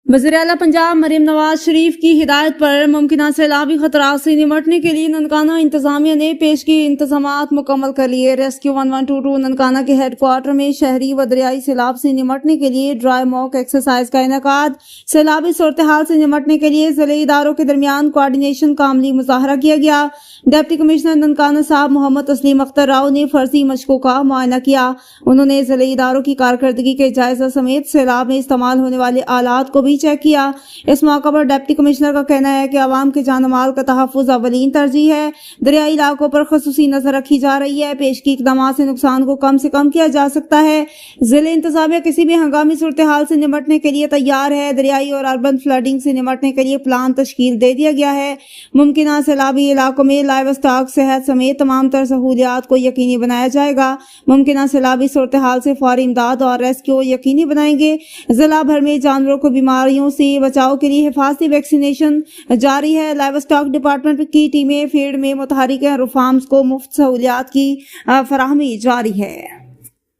वज़ीर आला पंजाब मरीम नवाज शरीफ की हिदायत पर मुमकिन सैलाबी खतरात से निमटने के लिए ननकाना इंतजामिया ने पेश की इंतजामात मुकम्मल कर लिए। रेस्क्यू 1122 ननकाना के हेडक्वार्टर में शहरी व दरियाई सैलाब से निमटने के लिए ड्राई मॉक एक्सरसाइज का इनेकाद। सैलाबी सूरत हाल से निमटने के लिए ज़िले इदारों के दरमियान कोऑर्डिनेशन का अमली मुजाहरा किया गया। डिप्टी कमिश्नर ननकाना साहब मोहम्मद तस्लीम अख्तर राव ने फर्जी मशकों का मुआयना किया। उन्होंने ज़िले इदारों की कारकर्दगी के जायजा समेत सैलाब में इस्तेमाल होने वाले आलात को भी चेक किया। इस मौका पर डिप्टी कमिश्नर का कहना है कि आवाम के जान माल का तहफ़्फ़ुज़ अवलीन तरजीह है। दरियाई इलाकों पर ख़ुसूसी नजर रखी जा रही है। पेश की इक़दामात से नुकसान को कम से कम किया जा सकता है। ज़िले इंतज़ामिया किसी भी हंगामी सूरत हाल से निमटने के लिए तैयार है। दरियाई और अर्बन फ्लडिंग से निमटने के लिए प्लान तश्कील दे दिया गया है। मुमकिन सैलाबी इलाकों में लाइव स्टॉक, सेहत समेत तमाम तर सहूलियात को यकीनी बनाया जाएगा। मुमकिन सैलाबी सूरत हाल से फौरी इमदाद और रेस्क्यू यकीनी बनाएंगे। जिला भर में जानवरों को बीमारियों से बचाव के लिए हिफाजती वैक्सीनेशन जारी है। लाइव स्टॉक डिपार्टमेंट की टीमें फील्ड में मुतहरिक हैं और फार्म्स को मुफ्त सहूलियात की फराहमी जारी है।